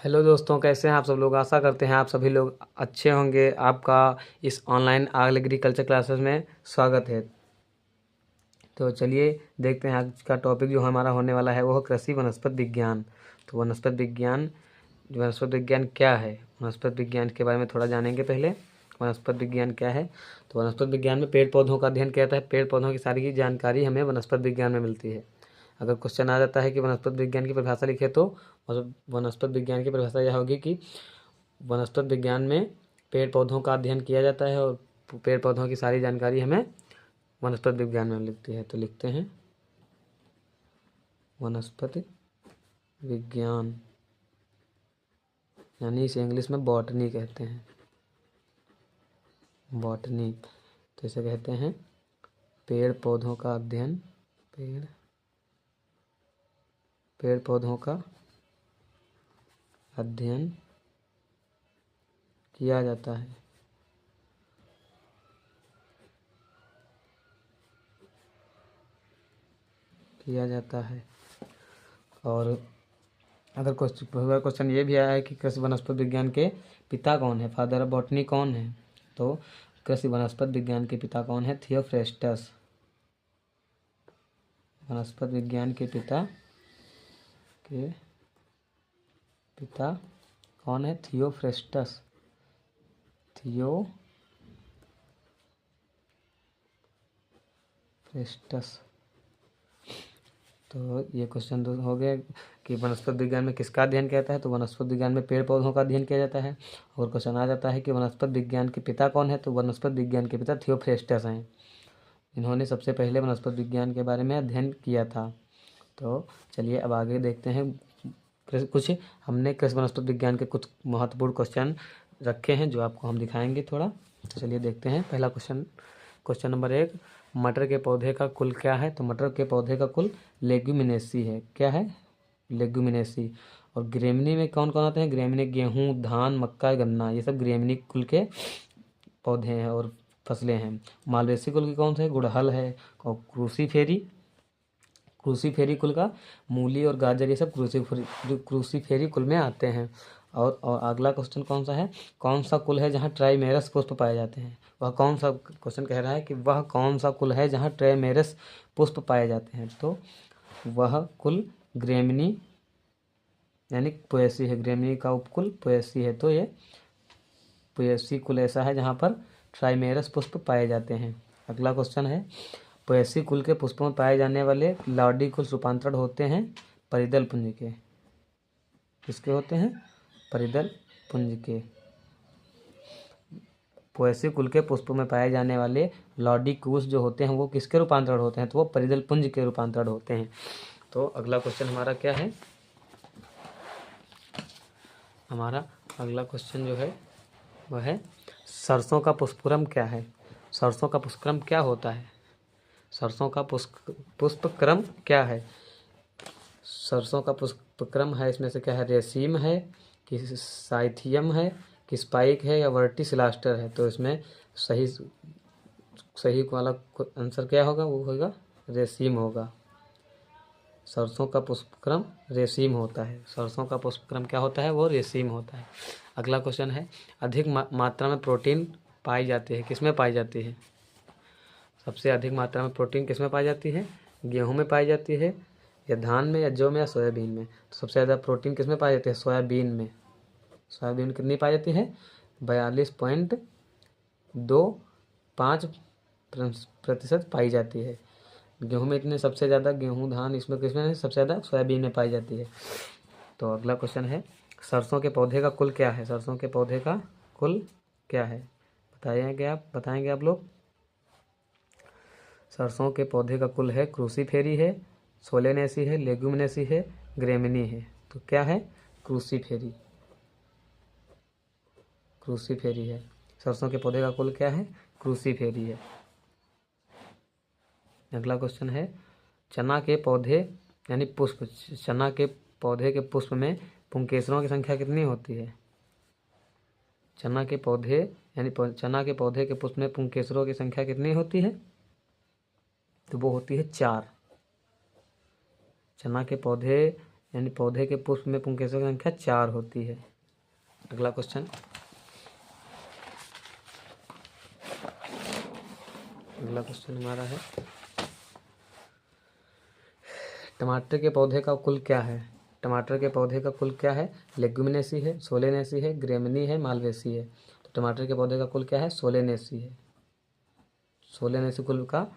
Hello दोस्तों, कैसे हैं आप सब लोग। आशा करते हैं आप सभी लोग अच्छे होंगे। आपका इस ऑनलाइन एग्रीकल्चर क्लासेस में स्वागत है। तो चलिए देखते हैं आज का टॉपिक जो हमारा होने वाला है वो कृषि वनस्पति विज्ञान। तो वनस्पति विज्ञान क्या है, वनस्पति विज्ञान के बारे में थोड़ा जानेंगे। पहले वनस्पति विज्ञान क्या है। तो वनस्पति विज्ञान में पेड़ पौधों का अध्ययन किया जाता है। पेड़ पौधों की सारी जानकारी हमें वनस्पति विज्ञान में मिलती है। अगर क्वेश्चन आ जाता है कि वनस्पति विज्ञान की परिभाषा लिखे, तो वनस्पति विज्ञान की परिभाषा यह होगी कि वनस्पति विज्ञान में पेड़ पौधों का अध्ययन किया जाता है और पेड़ पौधों की सारी जानकारी हमें वनस्पति विज्ञान में मिलती है। तो लिखते हैं वनस्पति विज्ञान, यानी इसे इंग्लिश में बॉटनी कहते हैं। बॉटनी तो इसे कहते हैं पेड़ पौधों का अध्ययन, पेड़ पौधों का अध्ययन किया जाता है। और अगर क्वेश्चन ये भी आया है कि कृषि वनस्पति विज्ञान के पिता कौन है, फादर ऑफ बॉटनी कौन है, तो कृषि वनस्पति विज्ञान के पिता कौन है, थियोफ्रेस्टस। वनस्पति विज्ञान के पिता कौन है, थियोफ्रेस्टस। तो ये क्वेश्चन तो हो गया कि वनस्पति विज्ञान में किसका अध्ययन किया जाता है। तो वनस्पति विज्ञान में पेड़ पौधों का अध्ययन किया जाता है। और क्वेश्चन आ जाता है कि वनस्पति विज्ञान के पिता कौन है, तो वनस्पति विज्ञान के पिता थियोफ्रेस्टस हैं। इन्होंने सबसे पहले वनस्पति विज्ञान के बारे में अध्ययन किया था। तो चलिए अब आगे देखते हैं। हमने कृषि वनस्पति विज्ञान के कुछ महत्वपूर्ण क्वेश्चन रखे हैं जो आपको हम दिखाएंगे थोड़ा। तो चलिए देखते हैं। पहला क्वेश्चन नंबर 1, मटर के पौधे का कुल क्या है। तो मटर के पौधे का कुल लेग्यूमिनेसी है। क्या है, लेग्यूमिनेसी। और ग्रेमिनी में कौन कौन आते हैं, ग्रेमिनी गेहूं, धान, मक्का, गन्ना, ये सब ग्रेमिनी कुल के पौधे हैं और फसलें हैं। मालवेसी कुल की कौन से, गुड़हल है। और क्रूसीफेरी कुल का मूली और गाजर, ये सब क्रूसीफेरी कुल में आते हैं। और अगला क्वेश्चन कौन सा है, कौन सा कुल है जहाँ ट्राइमेरस पुष्प पाए जाते हैं। वह कौन सा, क्वेश्चन कह रहा है कि वह कौन सा कुल है जहाँ ट्राइमेरस पुष्प पाए जाते हैं। तो वह कुल ग्रेमिनी यानी पोएसी है। ग्रेमिनी का उपकुल पोएसी है। तो ये पोएसी कुल ऐसा है जहाँ पर ट्राइमेरस पुष्प पाए जाते हैं। अगला क्वेश्चन है, पोएसी कुल के पुष्पों में पाए जाने वाले लार्डी कुल रूपांतरण होते हैं परिदल पुंज के। किसके होते हैं, परिदल पुंज के। पोएसी कुल के पुष्पों में पाए जाने वाले लॉडी कुश जो होते हैं वो किसके रूपांतरण होते हैं, तो वो परिदल पुंज के रूपांतरण होते हैं। तो अगला क्वेश्चन हमारा क्या है, हमारा अगला क्वेश्चन जो है वह है सरसों का पुष्पक्रम क्या है। सरसों का पुष्पक्रम क्या होता है, सरसों का पुष्पक्रम क्या है। सरसों का पुष्पक्रम है, इसमें से क्या है, रेसीम है कि साइथियम है कि स्पाइक है या वर्टिसिलास्टर है। तो इसमें सही वाला आंसर क्या होगा, वो होगा रेसीम होगा। सरसों का पुष्पक्रम रेसीम होता है। सरसों का पुष्पक्रम क्या होता है, वो रेसीम होता है। अगला क्वेश्चन है, अधिक मात्रा में प्रोटीन पाई जाती है, किसमें पाई जाती है। सबसे अधिक मात्रा में प्रोटीन किसमें पाई जाती है, गेहूं में पाई जाती है या धान में या जौ में या सोयाबीन में। तो सबसे ज़्यादा प्रोटीन किसमें पाई जाती है, सोयाबीन में। सोयाबीन कितनी पाई जाती है, 42.25% पाई जाती है। गेहूं में इतने सबसे ज़्यादा, गेहूं धान इसमें किसमें सबसे ज़्यादा, सोयाबीन में पाई जाती है। तो अगला क्वेश्चन है, सरसों के पौधे का कुल क्या है। सरसों के पौधे का कुल क्या है, बताएंगे आप लोग। सरसों के पौधे का कुल है, क्रूसीफेरी है, सोलेनेसी है, लेग्यूमिनेसी है, ग्रेमिनी है। तो क्या है, क्रूसीफेरी है। सरसों के पौधे का कुल क्या है, क्रूसीफेरी है। अगला क्वेश्चन है, चना के पौधे यानी पुष्प, चना के पौधे के पुष्प में पुंकेसरों की संख्या कितनी होती है। चना के पौधे के पुष्प में पुंकेसरों की संख्या कितनी होती है, तो वो होती है 4। चना के पौधे यानी पौधे के पुष्प में पुंकेसरों की संख्या 4 होती है। अगला क्वेश्चन, अगला क्वेश्चन हमारा है टमाटर के पौधे का कुल क्या है। टमाटर के पौधे का कुल क्या है? लेग्युमिनेसी है, सोलेनेसी है, ग्रेमिनी है, मालवेसी है। तो टमाटर के पौधे का कुल क्या है? सोलेनेसी है। सोलेनेसी कुल का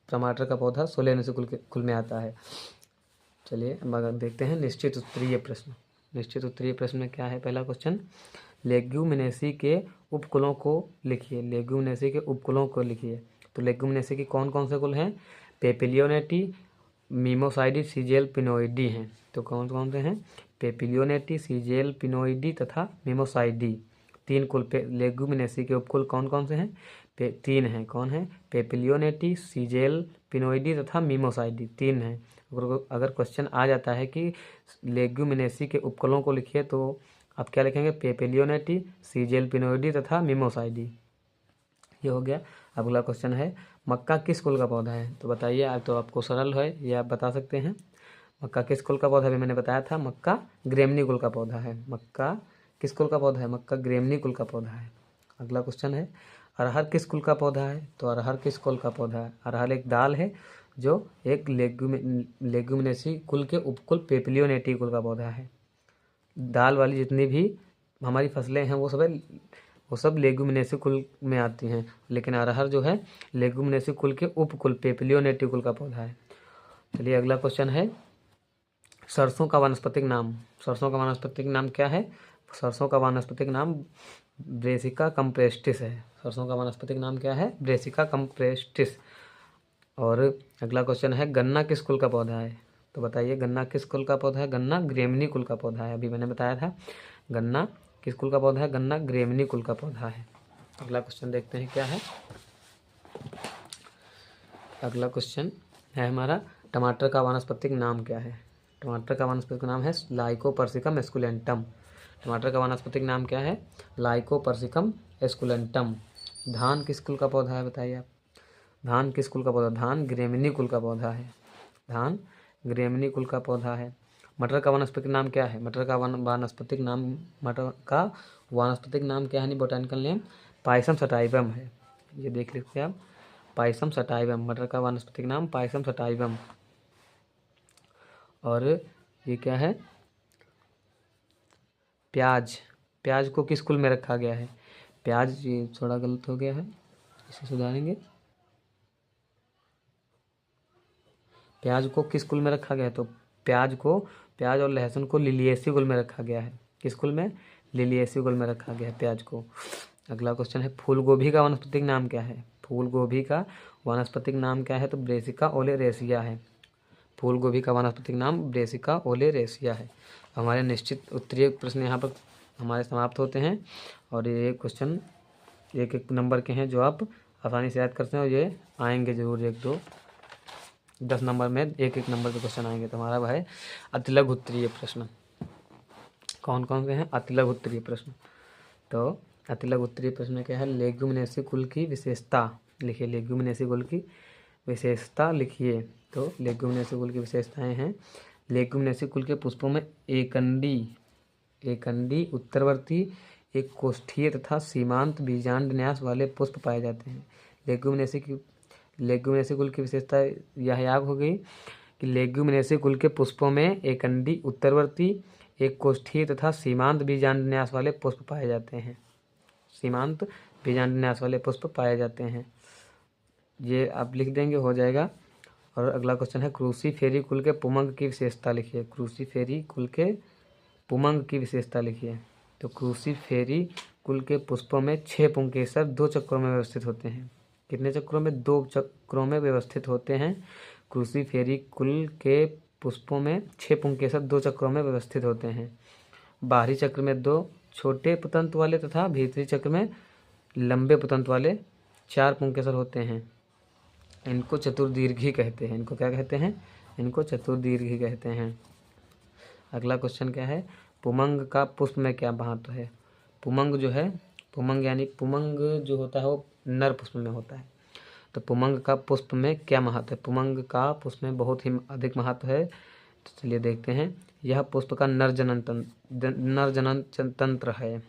टमाटर का पौधा सोलेनेसी कुल में आता है। चलिए अब देखते हैं निश्चित उत्तरीय प्रश्न। निश्चित उत्तरीय प्रश्न में क्या है? पहला क्वेश्चन, लेग्युमिनेसी के उपकुलों को लिखिए। लेग्युमिनेसी के उपकुलों को लिखिए। तो लेग्युमिनेसी के कौन कौन से कुल हैं? पेपिलियोनेटी, मीमोसाइडी, सीजेल, पिनोइडी हैं। तो कौन कौन से हैं? पेपिलियोनेटी, सीजेल, पिनोइडी तथा मीमोसाइडी। 3 कुल पे लेग्युमिनेसी के उपकुल कौन कौन से हैं? 3 हैं। कौन है? पेपिलियोनेटी, सीजेल, पिनोइडी तथा मीमोसाइडी 3 हैं। अगर क्वेश्चन आ जाता है कि लेग्युमिनेसी के उपकुलों को लिखिए तो आप क्या लिखेंगे? पेपिलियोनेटी, सीजेल, पिनोइडी तथा मीमोसाइडी। ये हो गया। अगला क्वेश्चन है, मक्का किस कुल का पौधा है? तो बताइए। आज तो आपको सरल है, ये आप बता सकते हैं। मक्का किस कुल का पौधा है? मैंने बताया था, मक्का ग्रेमनी कुल का पौधा है। मक्का किस कुल का पौधा है? मक्का ग्रेमनी कुल का पौधा है। अगला क्वेश्चन है, अरहर किस कुल का पौधा है? तो अरहर किस कुल का पौधा है? अरहर एक दाल है जो एक लेग्युमिनेसी कुल के उपकुल पेपिलियोनेटी कुल का पौधा है। दाल वाली जितनी भी हमारी फसलें हैं वो सब लेग्युमिनेसी कुल में आती हैं, लेकिन अरहर जो है लेग्युमिनेसी कुल के उपकुल पेपिलियोनेटी कुल का पौधा है। चलिए अगला क्वेश्चन है, सरसों का वानस्पतिक नाम। सरसों का वानस्पतिक नाम क्या है? सरसों का वानस्पतिक नाम ब्रेसिका कंप्रेस्टिस है। सरसों का वानस्पतिक नाम क्या है? ब्रेसिका कंप्रेस्टिस। और अगला क्वेश्चन है, गन्ना किस कुल का पौधा है? तो बताइए, गन्ना किस कुल का पौधा है? गन्ना ग्रेमनी कुल का पौधा है। अभी मैंने बताया था, गन्ना किस कुल का पौधा है? गन्ना ग्रेमनी कुल का पौधा है। अगला क्वेश्चन देखते हैं क्या है। अगला क्वेश्चन है हमारा, टमाटर का वानस्पतिक नाम क्या है? टमाटर का वानस्पतिक नाम है लाइकोपर्सिकम एस्कुलेंटम। टमाटर का वानस्पतिक नाम क्या है? Lycopersicum esculentum. धान किस कुल का पौधा है? बताइए आप। धान किस कुल का पौधा? धान ग्रेमिनी कुल का पौधा है। धान ग्रेमिनी कुल का पौधा है। मटर का वानस्पतिक नाम क्या है? मटर का वानस्पतिक नाम क्या है? बोटानिकल नेम पायसम सटाइवम है। ये देख लीजिए आप, पायसम सटाइवम। मटर का वानस्पतिक नाम पायसम सटाइवम। और ये क्या है? प्याज। प्याज को किस कुल में रखा गया है? प्याज, ये थोड़ा गलत हो गया है, इसे सुधारेंगे। प्याज को किस कुल में रखा गया है? तो प्याज और लहसुन को लिलिएसी कुल में रखा गया है। किस कुल में? लिलिएसी कुल में रखा गया है प्याज को। अगला क्वेश्चन है, फूल गोभी का वानस्पतिक नाम क्या है? फूल गोभी का वानस्पतिक नाम क्या है? तो ब्रेसिका ओलेरेसिया है। फूल गोभी का वानस्पतिक नाम ब्रेसिका ओलेरेसिया है। हमारे निश्चित उत्तरीय प्रश्न यहाँ पर हमारे समाप्त होते हैं। और ये क्वेश्चन 1-1 नंबर के हैं जो आप आसानी से याद करते हैं, और ये आएंगे जरूर 1-2 10 नंबर में 1-1 नंबर के क्वेश्चन आएंगे। तो हमारा है अतिलघु उत्तरीय प्रश्न। कौन कौन से हैं अतिलघु उत्तरीय प्रश्न? तो अतिलघु उत्तरीय प्रश्न में क्या है? लेग्युमिनेसी कुल की विशेषता लिखिए। लेग्युमिनेसी कुल की विशेषता लिखिए। तो लेग्युमिनेसी कुल की विशेषताएं हैं, लेग्युमिनेसी कुल के पुष्पों में एकंडी उत्तरवर्ती, एक कोष्ठीय तथा सीमांत बीजांड न्यास वाले पुष्प पाए जाते हैं। लेग्युमिनेसी कुल की विशेषता यह याद हो गई कि लेग्युमिनेसी कुल के पुष्पों में एकंडी उत्तरवर्ती, एक कोष्ठीय तथा सीमांत बीजांड न्यास वाले पुष्प पाए जाते हैं। सीमांत बीजांड न्यास वाले पुष्प पाए जाते हैं। ये आप लिख देंगे, हो जाएगा। और अगला क्वेश्चन है, क्रूसीफेरी कुल के पुमंग की विशेषता लिखिए। क्रूसीफेरी कुल के पुमंग की विशेषता लिखिए। तो क्रूसीफेरी कुल के पुष्पों में 6 पुंकेसर 2 चक्रों में व्यवस्थित होते हैं। कितने चक्रों में? 2 चक्रों में व्यवस्थित होते हैं। क्रूसीफेरी कुल के पुष्पों में 6 पुंकेसर 2 चक्रों में व्यवस्थित होते हैं। बाहरी चक्र में 2 छोटे पुतंत वाले तथा भीतरी चक्र में लंबे पुतंत वाले 4 पुंकेसर होते हैं। इनको चतुर्दीर्घी कहते हैं। इनको क्या कहते हैं? इनको चतुर्दीर्घी कहते हैं। अगला क्वेश्चन क्या है? पुमंग का पुष्प में क्या महत्व है? पुमंग जो है, पुमंग जो होता है वो नर पुष्प में होता है। तो पुमंग का पुष्प में क्या महत्व है? पुमंग का पुष्प में बहुत ही अधिक महत्व है। तो चलिए देखते हैं। यह पुष्प का नर जनन तंत्र है।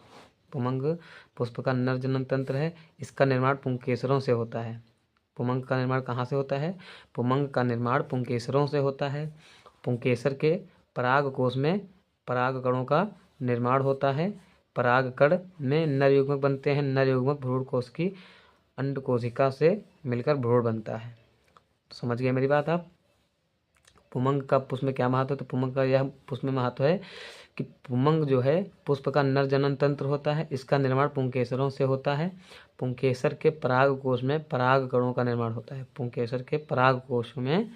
पुमंग पुष्प का नर जनन तंत्र है। इसका निर्माण पुंकेसरों से होता है। पुमंग का निर्माण कहाँ से होता है? पुमंग का निर्माण पुंकेसरों से होता है। पुंकेसर के पराग कोश में पराग कणों का निर्माण होता है। पराग कण में नर युग्मक बनते हैं। नर युग्मक भ्रूण कोश की अंड कोशिका से मिलकर भ्रूण बनता है। तो समझ गए मेरी बात आप? पुमंग का पुष्प में क्या महत्व है? तो पुमंग का यह पुष्प में महत्व है कि पुमंग जो है पुष्प का नर जनन तंत्र होता है। इसका निर्माण पुंकेसरों से होता है। पुंकेसर के पराग कोश में पराग कणों का निर्माण होता है। पुंकेसर के पराग कोश में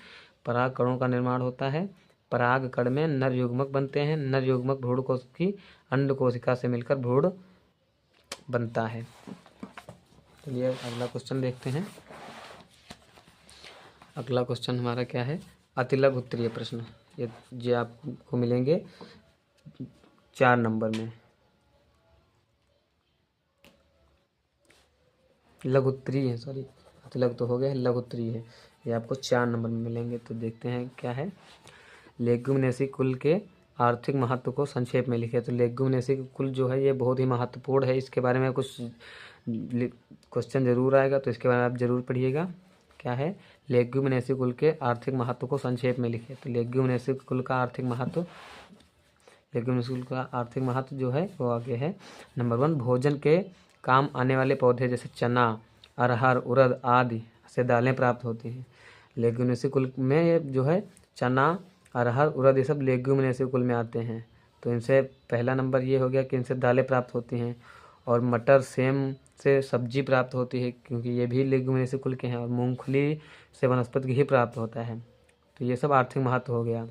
पराग कणों का निर्माण होता है। पराग कण में नर युग्मक बनते हैं। नर युग्मक भ्रूण कोश की अंड कोशिका से मिलकर भ्रूण बनता है। चलिए अगला क्वेश्चन देखते हैं। अगला क्वेश्चन हमारा क्या है? अतिलघु उत्तरीय प्रश्न। ये आपको मिलेंगे 4 नंबर में। लघु उत्तरीय है, सॉरी अतिलघु तो हो गया है, लघु उत्तरीय है। ये आपको 4 नंबर में मिलेंगे। तो देखते हैं क्या है। लेग्युमिनेसी कुल के आर्थिक महत्व को संक्षेप में लिखे। तो लेग्युमिनेसी कुल जो है ये बहुत ही महत्वपूर्ण है। इसके बारे में कुछ क्वेश्चन जरूर आएगा, तो इसके बारे में आप जरूर पढ़िएगा। क्या है? लेग्युमिनेसी कुल के आर्थिक महत्व को संक्षेप में लिखे। तो लेग्युमिनेसी कुल का आर्थिक महत्व, लेग्युमिनेसी कुल का आर्थिक महत्व जो है वो आगे है। नंबर 1, भोजन के काम आने वाले पौधे जैसे चना, अरहर, उड़द आदि से दालें प्राप्त होती हैं। लेग्युमिनेसी कुल में ये जो है चना, अरहर, उड़द ये सब लेग्युमिनेसी कुल में आते हैं। तो इनसे पहला नंबर ये हो गया कि इनसे दालें प्राप्त होती हैं। और मटर, सेम से सब्जी प्राप्त होती है क्योंकि ये भी लेग्युमिनेसी कुल के हैं। और मूंगफली से वनस्पति घी प्राप्त होता है। तो ये सब आर्थिक महत्व हो गया।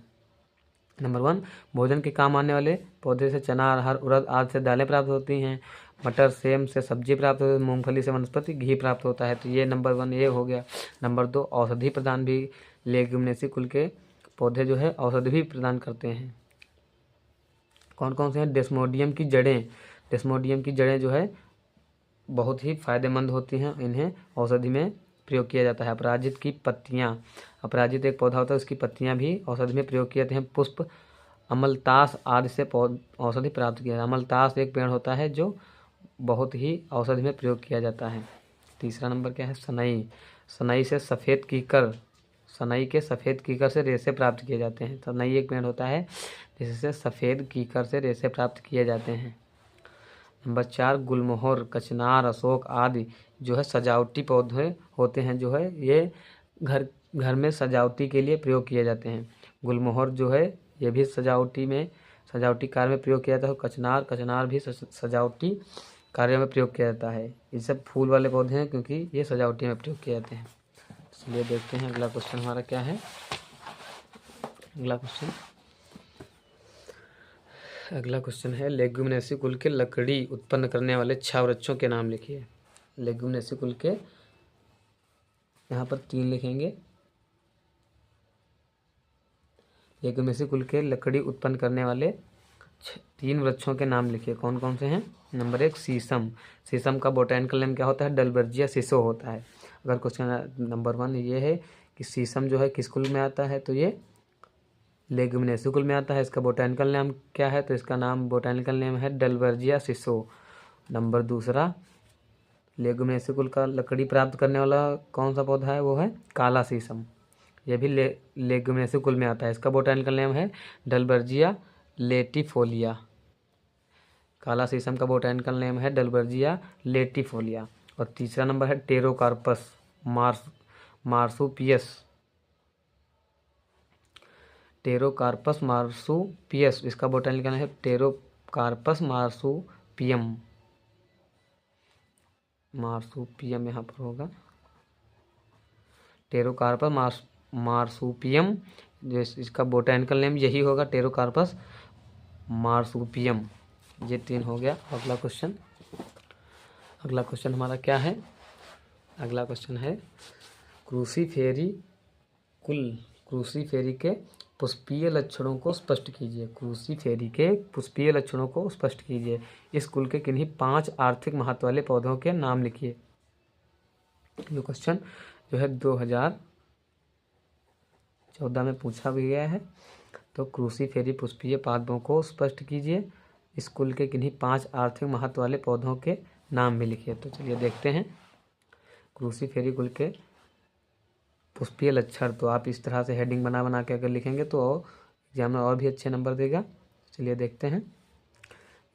नंबर 1, भोजन के काम आने वाले पौधे से चना, अरहर, उड़द आदि से दालें प्राप्त होती हैं। मटर, सेम से सब्जी प्राप्त होती है। मूंगफली से वनस्पति घी प्राप्त होता है। तो ये नंबर 1 ये हो गया। नंबर 2, औषधि प्रदान भी लेग्युमिनेसी कुल के पौधे जो है औषधि भी प्रदान करते हैं। कौन कौन से हैं? डेस्मोडियम की जड़ें। डेस्मोडियम की जड़ें जो है बहुत ही फायदेमंद होती हैं। इन्हें औषधि में प्रयोग किया जाता है। अपराजित की पत्तियाँ, अपराजित एक पौधा होता है, उसकी पत्तियाँ भी औषधि में प्रयोग किए जाते हैं। पुष्प, अमलतास आदि से औषधि प्राप्त किया। अमलतास एक पेड़ होता है जो बहुत ही औषधि में प्रयोग किया जाता है। तीसरा नंबर क्या है? सनई। सनई से सफ़ेद कीकर, सनई के सफ़ेद कीकर से रेशे प्राप्त किए जाते हैं। सनई एक पेड़ होता है जिससे सफ़ेद कीकर से रेशे प्राप्त किए जाते हैं। नंबर 4, गुलमोहर, कचनार, अशोक आदि जो है सजावटी पौधे होते हैं। जो है ये घर में सजावटी के लिए प्रयोग किए जाते हैं। गुलमोहर जो है ये भी सजावटी कार्य में प्रयोग किया जाता है। कचनार भी सजावटी कार्य में प्रयोग किया जाता है। ये सब फूल वाले पौधे हैं क्योंकि ये सजावटी में प्रयोग किए जाते हैं। चलिए देखते हैं अगला क्वेश्चन हमारा क्या है। अगला क्वेश्चन है लेग्युमिनेसी कुल के लकड़ी उत्पन्न करने वाले 6 वृक्षों के नाम लिखिए। लेग्युमिनेसी कुल के यहाँ पर 3 लिखेंगे। लेग्युमिनेसी कुल के लकड़ी उत्पन्न करने वाले 3 वृक्षों के नाम लिखिए। कौन कौन से हैं? नंबर 1, शीशम। शीशम का बोटैनिकल नेम क्या होता है? डलबर्जिया सिसो होता है। अगर क्वेश्चन नंबर 1 ये है कि शीशम जो है किस कुल में आता है, तो ये लेग्युमिनेसी कुल में आता है। इसका बोटैनिकल नेम क्या है? तो इसका नाम बोटैनिकल नेम है डलबर्जिया सिसो। नंबर 2, लेग्युमिनेसी कुल का लकड़ी प्राप्त करने वाला कौन सा पौधा है? वो है काला शीशम। यह भी लेग्युमिनेसी कुल में आता है। इसका बोटैनिकल नेम है डलबर्जिया लेटिफोलिया। काला शीशम का बोटैनिकल नेम है डलबर्जिया लेटिफोलिया। और तीसरा नंबर है टेरोकार्पस मार्सुपियस। टेरोकार्पस मार्सुपियस, इसका बोटैनिकल नेम है टेरोकार्पस मार्सुपियम। यहाँ पर होगा टेरोकार्पस मार्सुपियम। जो इसका बोटैनिकल नेम यही होगा, टेरोकार्पस मार्सुपियम। ये 3 हो गया। अगला क्वेश्चन हमारा क्या है? अगला क्वेश्चन है क्रूसीफेरी के पुष्पीय लक्षणों को स्पष्ट कीजिए। क्रूसीफेरी के पुष्पीय लक्षणों को स्पष्ट कीजिए। इस कुल के किन्हीं 5 आर्थिक महत्व वाले पौधों के नाम लिखिए। ये क्वेश्चन जो है 2014 में पूछा भी गया है। तो क्रूसीफेरी पुष्पीय पादपों को स्पष्ट कीजिए। इस कुल के किन्हीं 5 आर्थिक महत्व वाले पौधों के नाम भी लिखिए। तो चलिए देखते हैं क्रूसीफेरी कुल के पुष्पीय लक्षण। तो आप इस तरह से हेडिंग बना बना के अगर लिखेंगे तो एग्जाम में और भी अच्छे नंबर देगा। चलिए देखते हैं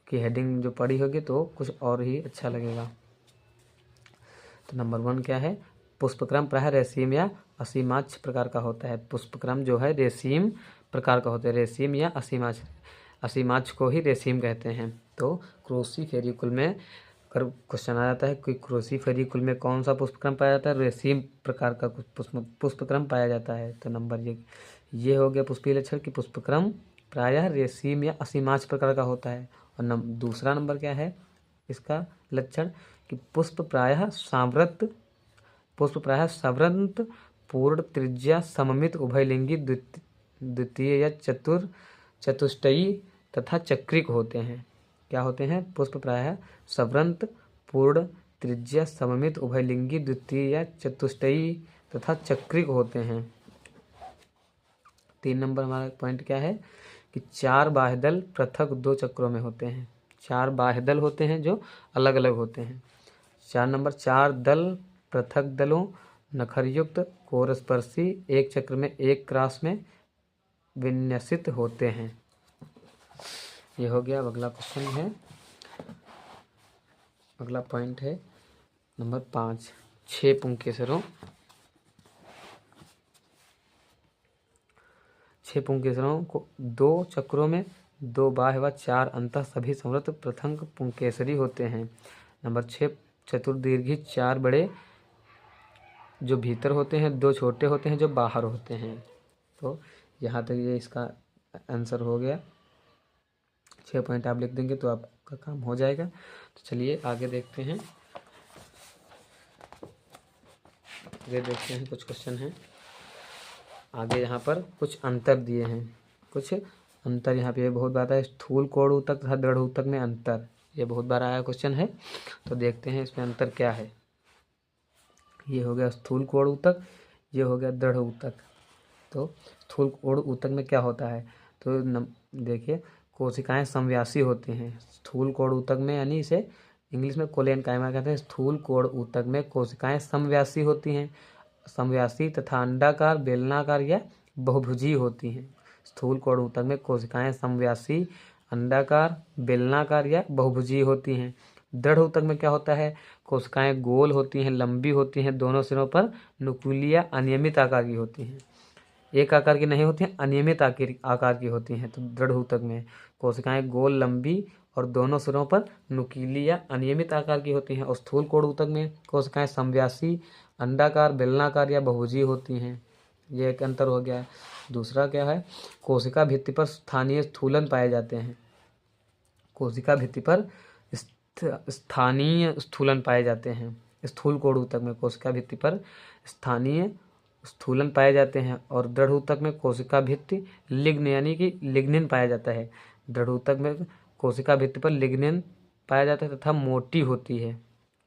कि हेडिंग जो पढ़ी होगी तो कुछ और ही अच्छा लगेगा। तो नंबर 1 क्या है? पुष्पक्रम प्रायः रेशीम या असीमाक्ष प्रकार का होता है। पुष्पक्रम जो है रेशीम प्रकार का होता है, रेशीम या असीमाक्ष को ही रेशीम कहते हैं। तो क्रूसीफेरी कुल में अगर क्वेश्चन आ जाता है कि क्रूसीफेरी कुल में कौन सा पुष्पक्रम पाया जाता है, रेशीम प्रकार का पुष्पक्रम पाया जाता है। तो नंबर ये हो गया पुष्पीय लक्षण कि पुष्पक्रम प्रायः रेशीम या असीमाक्ष प्रकार का होता है। और दूसरा नंबर क्या है इसका लक्षण कि पुष्प प्रायः सावृत पूर्ण त्रिज्या सममित उभयलिंगी द्वितीय या चतुष्टयी तथा चक्रिक होते हैं। क्या होते हैं? पुष्प प्रायः सावृत पूर्ण त्रिज्या सममित उभयलिंगी द्वितीय या चतुष्टयी तथा चक्रिक होते हैं। 3 नंबर हमारा पॉइंट क्या है कि 4 बाह्यदल पृथक 2 चक्रों में होते हैं। 4 बाह्यदल होते हैं जो अलग अलग होते हैं। 4 नंबर 4 दल पृथक दलों नखरयुक्त कोरस्पर्शी एक चक्र में एक क्रॉस में विन्यसित होते हैं। ये हो गया। अगला क्वेश्चन है, अगला पॉइंट है नंबर 5 6 पुंकेसरों। 6 पुंकेसरों को 2 चक्रों में 2 बाह्य व 4 अंतः सभी समृत प्रथंक पुंकेसरी होते हैं। नंबर 6 चतुर्दीर्घी 4 बड़े जो भीतर होते हैं, 2 छोटे होते हैं जो बाहर होते हैं। तो यहाँ तक ये इसका आंसर हो गया। 6 पॉइंट आप लिख देंगे तो आपका काम हो जाएगा। तो चलिए आगे देखते हैं। कुछ क्वेश्चन हैं आगे। यहाँ पर कुछ अंतर दिए हैं, कुछ अंतर यहाँ पे बहुत बार है। स्थूल कोण ऊतक तथा दृढ़ ऊतक में अंतर, ये बहुत बार आया क्वेश्चन है। तो देखते हैं इसमें अंतर क्या है। ये हो गया स्थूल कोण ऊतक, ये हो गया दृढ़ ऊतक। तो स्थूल कोण ऊतक में क्या होता है? तो देखिए कोशिकाएं समव्यासी होती हैं स्थूल कोण ऊतक में, यानी इसे इंग्लिश में कोलेनकाइमा कहते हैं। स्थूल कोण ऊतक में कोशिकाएं समव्यासी होती हैं, समव्यासी तथा अंडाकार, बेलनाकार या बहुभुजीय होती हैं। स्थूल कोण ऊतक में कोशिकाएं समव्यासी, अंडाकार, बेलनाकार या बहुभुजीय होती हैं। दृढ़ ऊतक में क्या होता है? कोशिकाएं गोल होती हैं, लंबी होती हैं, दोनों सिरों पर नुकीली या अनियमित आकार की होती हैं। एक आकार की नहीं होती हैं, अनियमित आकार की होती हैं। तो दृढ़ ऊतक में कोशिकाएं गोल, लंबी और दोनों सिरों पर नुकीली या अनियमित आकार की होती हैं। और स्थूल कोण ऊतक में कोशिकाएं समव्यासी, अंडाकार, बेलनाकार या बहुभुजीय होती हैं। यह एक अंतर हो गया है। दूसरा क्या है? कोशिका भित्ति पर स्थानीय स्थूलन पाए जाते हैं। कोशिका भित्ति पर स्थानीय स्थूलन पाए जाते हैं। स्थूल कोण ऊतक में कोशिका भित्ति पर स्थानीय स्थूलन पाए जाते हैं। और दृढ़ ऊतक में कोशिका भित्ति लिग्न यानी कि लिग्निन पाया जाता है। दृढ़ ऊतक में कोशिका भित्ति पर लिग्निन पाया जाता है तथा मोटी होती है।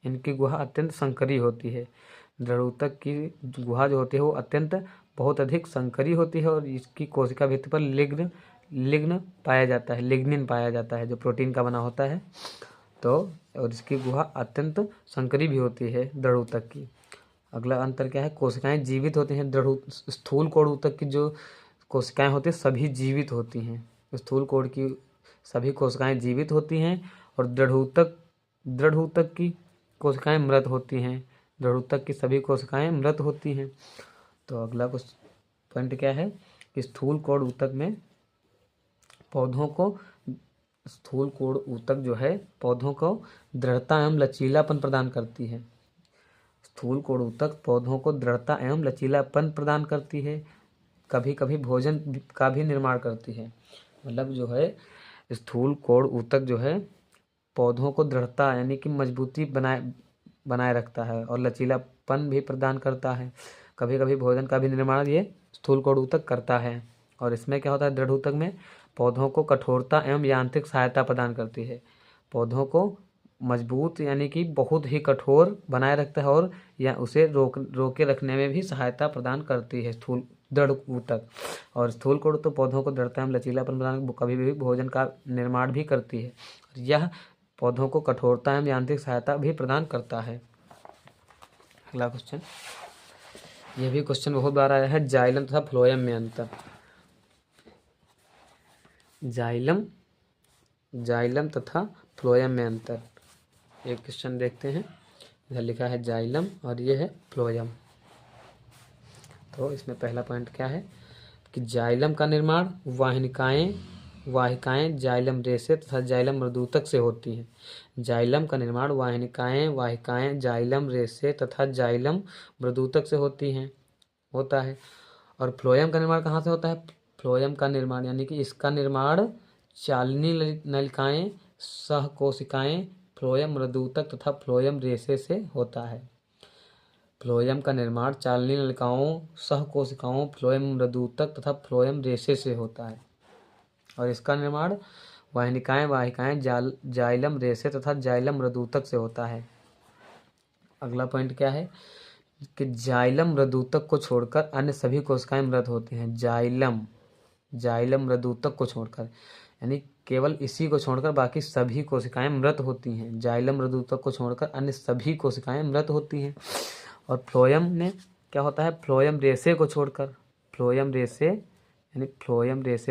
इनकी गुहा अत्यंत संकरी होती है। दृढ़ ऊतक की गुहा जो होती है वो अत्यंत बहुत अधिक संकरी होती है और इसकी कोशिका भित्ति पर लिग्न पाया जाता है, लिग्निन पाया जाता है जो प्रोटीन का बना होता है। तो और इसकी गुहा अत्यंत संकरी भी होती है दृढ़ ऊतक की। अगला अंतर क्या है? कोशिकाएं जीवित होती हैं। स्थूल कोण ऊतक की जो कोशिकाएं होती हैं सभी जीवित होती हैं। स्थूल कोण की सभी कोशिकाएं जीवित होती हैं और दृढ़ ऊतक की कोशिकाएं मृत होती हैं। दृढ़ ऊतक की सभी कोशिकाएं मृत होती हैं। तो अगला कुछ पॉइंट क्या है कि स्थूल कोण ऊतक में पौधों को, स्थूल कोण ऊतक जो है पौधों को दृढ़ता एवं लचीलापन प्रदान करती है। स्थूल कोण ऊतक पौधों को दृढ़ता एवं लचीलापन प्रदान करती है। कभी कभी भोजन का भी निर्माण करती है। मतलब जो है स्थूल कोण ऊतक जो है पौधों को दृढ़ता यानी कि मजबूती बनाए रखता है और लचीलापन भी प्रदान करता है। कभी कभी भोजन का भी निर्माण ये स्थूल कोण ऊतक करता है। और इसमें क्या होता है? दृढ़ ऊतक में पौधों को कठोरता एवं यांत्रिक सहायता प्रदान करती है। पौधों को मजबूत यानी कि बहुत ही कठोर बनाए रखता है और या उसे रोके रखने में भी सहायता प्रदान करती है दृढ़ ऊतक। और स्थूल कोण तो पौधों को दृढ़ता एवं लचीलापन प्रदान कभी भी भोजन का निर्माण भी करती है। यह पौधों को कठोरता एवं यांत्रिक सहायता भी प्रदान करता है। अगला क्वेश्चन, यह भी क्वेश्चन बहुत बार आया है, जाइलम तथा फ्लोएम में अंतर। जाइलम तथा फ्लोएम में अंतर, एक क्वेश्चन देखते हैं। इधर लिखा है जाइलम और ये है फ्लोएम। तो इसमें पहला पॉइंट क्या है कि जाइलम का निर्माण वाहिकाएं जाइलम रेशे तथा जाइलम मृदूतक से होती हैं। जाइलम का निर्माण वाहिकाएं जाइलम रेशे तथा जाइलम मृदूतक से होता है। और फ्लोएम का निर्माण कहाँ से होता है? फ्लोएम का निर्माण यानी कि इसका निर्माण चालनी नलिकाएं, सहकोशिकाएं, फ्लोएम मृदूतक तथा फ्लोएम रेशे से होता है। फ्लोएम का निर्माण चालनी नलिकाओं, सहकोशिकाओं, फ्लोएम मृदूतक तथा फ्लोएम रेशे से होता है। और इसका निर्माण वाहिकाएं जाइलम रेशे तथा जाइलम मृदूतक से होता है। अगला पॉइंट क्या है कि जाइलम मृदूतक को छोड़कर अन्य सभी कोशिकाएं मृत होती हैं। जाइलम मृदूतक को छोड़कर, यानी केवल इसी को छोड़कर बाकी सभी कोशिकाएं मृत होती हैं। जाइलम मृदूतक को छोड़कर अन्य सभी कोशिकाएं मृत होती हैं। और फ्लोएम में क्या होता है? फ्लोएम रेशे को छोड़कर, फ्लोएम रेशे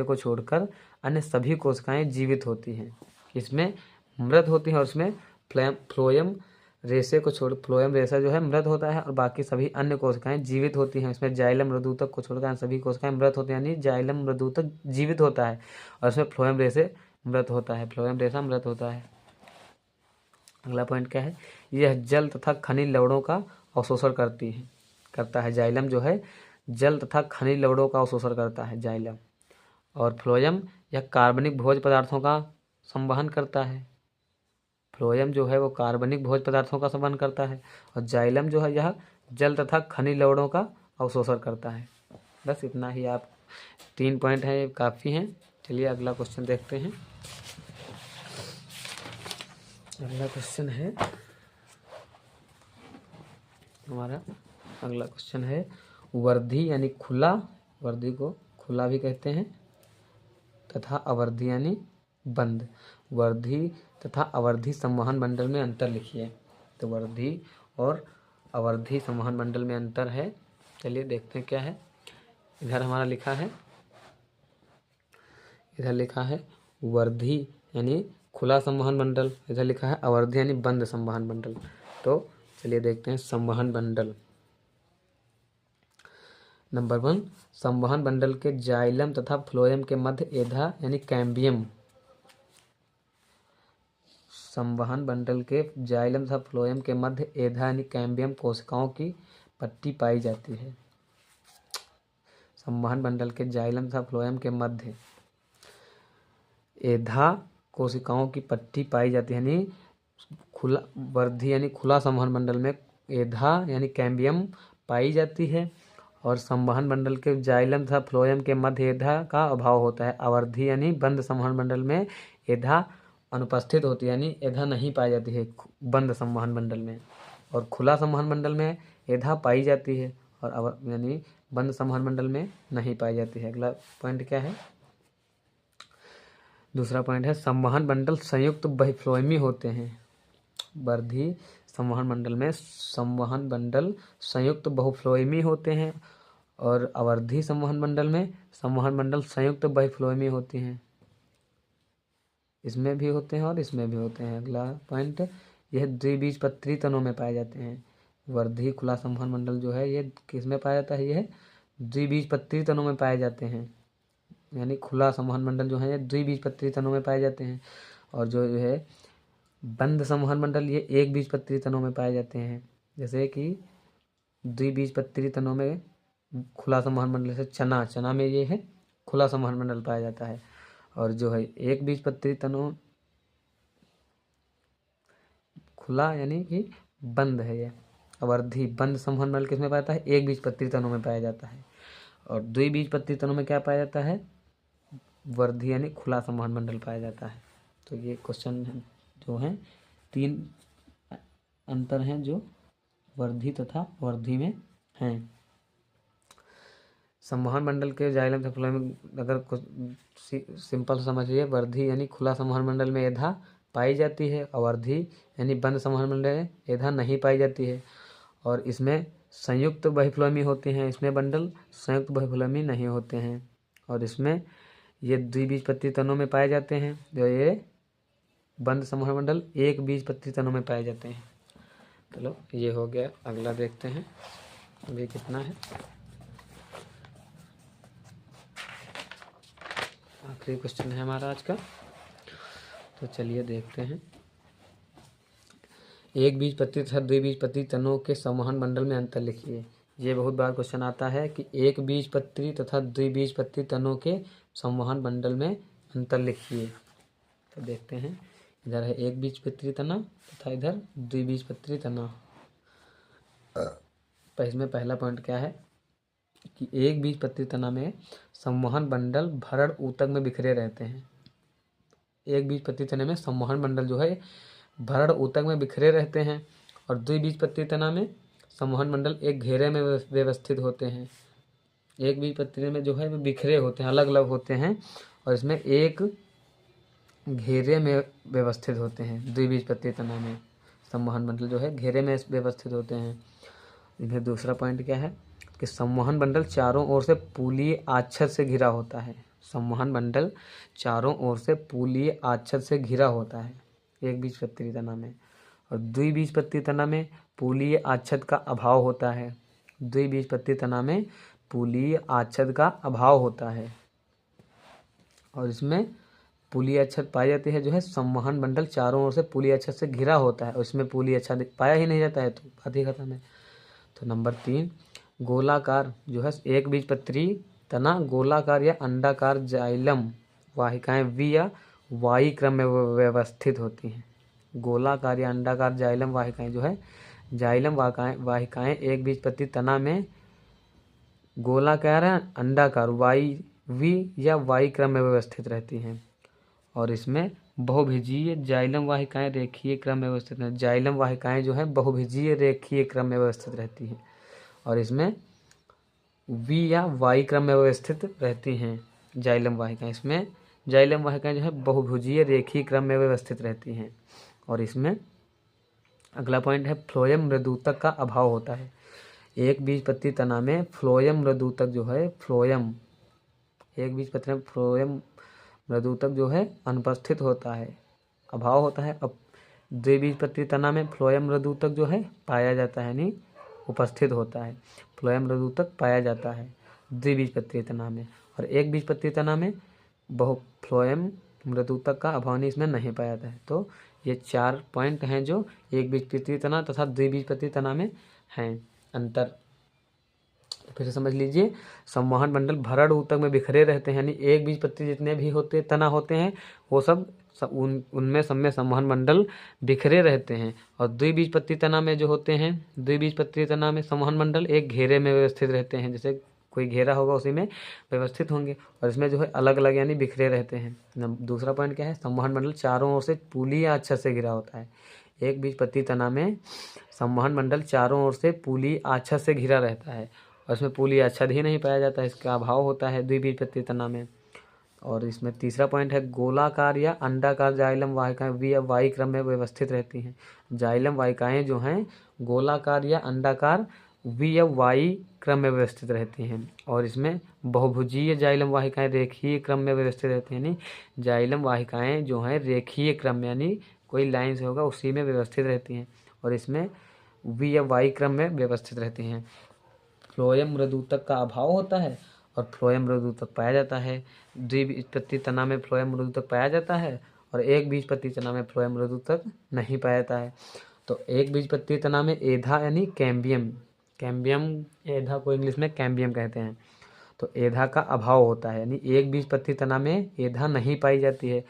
को छोड़कर अन्य सभी कोशिकाएं जीवित होती हैं। इसमें मृत होती हैं और उसमें फ्लोएम रेशे को छोड़, फ्लोएम रेशा जो है मृत होता है और बाकी सभी अन्य कोशिकाएं जीवित होती हैं। इसमें जाइलम मृदूतक को छोड़कर सभी कोशिकाएं मृत होती हैं, यानी जाइलम मृदूतक जीवित होता है और इसमें फ्लोएम रेशे मृत होता है, फ्लोएम रेशा मृत होता है। अगला पॉइंट क्या है? यह जल तथा खनिज लवणों का अवशोषण करता है। जाइलम जो है जल तथा खनिज लवणों का अवशोषण करता है जाइलम। और फ्लोएम यह कार्बनिक भोज्य पदार्थों का संवहन करता है। फ्लोएम जो है वो कार्बनिक भोज्य पदार्थों का संवहन करता है और जाइलम जो है यह जल तथा खनिज लवणों का अवशोषण करता है। बस इतना ही, आप 3 पॉइंट हैं, काफ़ी हैं। चलिए अगला क्वेश्चन देखते हैं। अगला क्वेश्चन है हमारा, अगला क्वेश्चन है वर्धी यानी खुला, वर्धी को खुला भी कहते हैं, तथा अवर्धी यानी बंद। वर्धी तथा अवर्धी संवहन मंडल में अंतर लिखिए। तो वर्धी और अवर्धी संवहन मंडल में अंतर है। चलिए देखते हैं क्या है। इधर हमारा लिखा है वर्धी यानी खुला संवहन मंडल, इधर लिखा है अवर्धी यानी बंद संवहन मंडल। तो चलिए देखते हैं संवहन मंडल। नंबर 1, संवहन मंडल के जाइलम तथा फ्लोएम के मध्य एधा यानी कैम्बियम। संवहन मंडल के जाइलम तथा फ्लोएम के मध्य एधा यानी कैम्बियम कोशिकाओं की पट्टी पाई जाती है। संवहन मंडल के जाइलम तथा फ्लोएम के मध्य एधा कोशिकाओं की पट्टी पाई जाती है, यानी खुला वर्धी यानी खुला संवहन मंडल में एधा यानी कैम्बियम पाई जाती है। और संवहन मंडल के जाइलम तथा फ्लोएम के मध्य एधा का अभाव होता है। अवर्धी यानी बंद संवहन मंडल में एधा अनुपस्थित होती है, यानी एधा नहीं पाई जाती है बंद संवहन मंडल में। और खुला संवहन मंडल में एधा पाई जाती है और यानी बंद संवहन मंडल में नहीं पाई जाती है। अगला पॉइंट क्या है? दूसरा पॉइंट है संवहन मंडल संयुक्त बहिफ्लोएमी होते हैं। वर्धी संवहन मंडल में संवहन मंडल संयुक्त बहुफ्लोएमी होते हैं और अवर्धी संवहन मंडल में संवहन मंडल संयुक्त बहिफ्लोएमी होती हैं। इसमें भी होते हैं और इसमें भी होते हैं। अगला पॉइंट, यह द्विबीजपत्री तनों में पाए जाते हैं। वर्धी खुला संवहन मंडल जो है ये किस में पाया जाता है? यह द्विबीजपत्री तनों में पाए जाते हैं, यानी खुला संवहन मंडल जो है ये द्विबीजपत्री तनों में पाए जाते हैं। और जो है बंद संवहन मंडल ये एक बीजपत्री तनों में पाए जाते हैं। जैसे कि द्विबीजपत्री तनों में खुला संवहन मंडल से चना में ये है खुला संवहन मंडल पाया जाता है। और जो है एक बीजपत्री तनों खुला यानी कि बंद है ये। अवर्धी बंद संवहन मंडल किसमें पाया जाता है? एक बीजपत्री तनों में पाया जाता है। और द्विबीजपत्री तनों में क्या पाया जाता है? वर्धी यानी खुला संवहन मंडल पाया जाता है। तो ये क्वेश्चन जो हैं 3 अंतर हैं जो वर्धी तथा वर्धी में हैं। संवहन मंडल के जाइलम से फ्लोएम में अगर कुछ सिंपल समझिए, वर्धी यानी खुला संवहन मंडल में एधा पाई जाती है और वर्धी यानी बंद संवहन मंडल में एधा नहीं पाई जाती है। और इसमें संयुक्त बहिफ्लोएमी होते हैं, इसमें बंडल संयुक्त बहिफ्लोएमी नहीं होते हैं। और इसमें ये द्विबीजपत्री तनों में पाए जाते हैं, जो ये बंद संवहन मंडल एक बीजपत्री तनों में पाए जाते हैं। चलो ये हो गया, अगला देखते हैं अभी कितना है। आखिरी क्वेश्चन है हमारा आज का, तो चलिए देखते हैं। एक बीजपत्री तथा द्विबीजपत्री तनों के संवहन मंडल में अंतर लिखिए। ये बहुत बार क्वेश्चन आता है कि एक बीजपत्री तथा द्विबीजपत्री तनों के संवहन मंडल में अंतर लिखिए। तो देखते हैं, इधर है एक बीजपत्री तना तथा इधर द्विबीजपत्री तना। तो इसमें पहला पॉइंट क्या है कि एक बीजपत्री तना में संवहन मंडल भरण ऊतक में बिखरे रहते हैं। एक बीजपत्री तने में संवहन मंडल जो है भरण ऊतक में बिखरे रहते हैं, और द्विबीजपत्री तना में संवहन मंडल एक घेरे में व्यवस्थित होते हैं। एक बीजपत्री में जो है वे बिखरे होते हैं, अलग अलग होते हैं, और इसमें एक घेरे में व्यवस्थित होते हैं। द्विबीजपत्री तना में संवहन मंडल जो है घेरे में व्यवस्थित होते हैं। इधर दूसरा पॉइंट क्या है कि संवहन मंडल चारों ओर से पूलीय आच्छद से घिरा होता है। संवहन मंडल चारों ओर से पूलीय आच्छद से घिरा होता है एक बीजपत्री तना में, और द्विबीजपत्री तना में पूलीय आच्छद का अभाव होता है। द्विबीजपत्री तना में पूलीय आच्छद का अभाव होता है, और इसमें पूलीय आच्छद पाई जाती है। जो है संवहन मंडल चारों ओर से पूलीय आच्छद से घिरा होता है, और इसमें पूलीय आच्छद पाया ही नहीं जाता है, तो बात ही खत्म है। तो नंबर 3, गोलाकार जो है एक बीजपत्री तना गोलाकार या अंडाकार जाइलम वाहिकाएं वी या वाई क्रम में व्यवस्थित होती हैं। गोलाकार या अंडाकार जाइलम वाहिकाएं जो है जाइलम वाहिकाएं एक बीजपत्री तना में गोलाकार या अंडाकार वाई वी या वाई क्रम में व्यवस्थित रहती हैं, और इसमें बहुभुजीय जाइलम वाहिकाएं रेखीय क्रम में व्यवस्थित हैं। जाइलम वाहिकाएं जो है बहुभुजीय रेखीय क्रम में व्यवस्थित रहती हैं, और इसमें वी या वाई क्रम में व्यवस्थित रहती हैं जाइलम वाहिकाएं। इसमें जाइलम वाहिकाएं जो है बहुभुजीय रेखीय क्रम में व्यवस्थित रहती हैं, और इसमें अगला पॉइंट है फ्लोएम मृदुतक का अभाव होता है। एक बीजपत्री तना में फ्लोएम मृदुतक जो है एक बीजपत्री में फ्लोएम मृदुतक जो है अनुपस्थित होता है, अभाव होता है। अब द्विबीजपत्री तना में फ्लोएम मृदुतक जो है पाया जाता है, यानी उपस्थित होता है। फ्लोएम मृदुतक पाया जाता है द्विबीजपत्री तना में, और एक बीजपत्री तना में फ्लोएम मृदुतक का अभाव इसमें नहीं पाया जाता है। तो ये 4 पॉइंट हैं जो एक बीजपत्री तना तथा द्विबीजपत्री तना में हैं अंतर। फिर से समझ लीजिए, संवहन मंडल भरण ऊतक में बिखरे रहते हैं, यानी एक बीजपत्री जितने भी तना होते हैं वो सब उनमें सब में संवहन मंडल बिखरे रहते हैं। और द्विबीजपत्री तना में जो होते हैं, द्विबीजपत्री तना में संवहन मंडल एक घेरे में व्यवस्थित रहते हैं, जैसे कोई घेरा होगा उसी में व्यवस्थित होंगे, और इसमें जो है अलग अलग यानी बिखरे रहते हैं। दूसरा पॉइंट क्या है, संवहन मंडल चारों ओर से पूलीय आच्छद से घिरा होता है। एक बीजपत्री तना में संवहन मंडल चारों ओर से पूलीय आच्छद से घिरा रहता है, और इसमें पूलीय आच्छद ही नहीं पाया जाता है, इसका अभाव होता है द्विबीजपत्री तना में। और इसमें तीसरा पॉइंट है गोलाकार या अंडाकार जाइलम वाहिकाएं वी या वाई क्रम में व्यवस्थित रहती हैं। जाइलम वाहिकाएं जो हैं गोलाकार या अंडाकार वी या वाई क्रम में व्यवस्थित रहती हैं, और इसमें बहुभुजीय जाइलम वाहिकाएं रेखीय क्रम में व्यवस्थित रहती हैं, यानी जाइलम वाहिकाएं जो हैं रेखीय क्रम में यानी कोई लाइन से होगा उसी में व्यवस्थित रहती हैं, और इसमें वी या वाई क्रम में व्यवस्थित रहती हैं। फ्लोएम मृदुतक का अभाव होता है और फ्लोएम मृदुतक पाया जाता है। द्विबीजपत्री तना में फ्लोएम मृदुतक पाया जाता है, और एक बीजपत्री तना में फ्लोएम मृदुतक नहीं पाया जाता है। तो एक बीजपत्री तना में एधा यानी कैम्बियम एधा को इंग्लिश में कैम्बियम कहते हैं, तो एधा का अभाव होता है, यानी एक बीजपत्री तना में एधा नहीं पाई जाती है,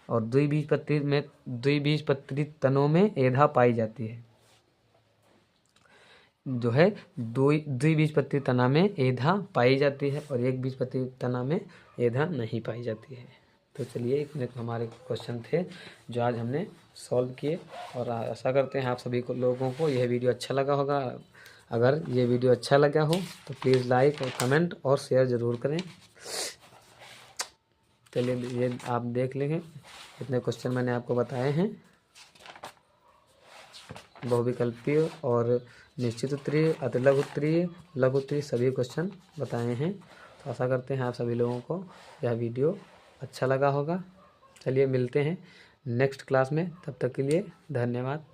और द्विबीजपत्री तनों में एधा पाई जाती है। जो है द्विबीजपत्री तना में एधा पाई जाती है, और एक बीजपत्री तना में एधा नहीं पाई जाती है। तो चलिए इतने हमारे क्वेश्चन थे जो आज हमने सॉल्व किए, और आशा करते हैं आप सभी लोगों को यह वीडियो अच्छा लगा होगा। अगर ये वीडियो अच्छा लगा हो तो प्लीज़ लाइक और कमेंट और शेयर ज़रूर करें। चलिए ये आप देख लेंगे, इतने क्वेश्चन मैंने आपको बताए हैं, बहुविकल्पीय और निश्चित उत्तरीय, अतिलघु उत्तरीय, लघु उत्तरीय सभी क्वेश्चन बताए हैं। तो आशा करते हैं आप सभी लोगों को यह वीडियो अच्छा लगा होगा। चलिए मिलते हैं नेक्स्ट क्लास में, तब तक के लिए धन्यवाद।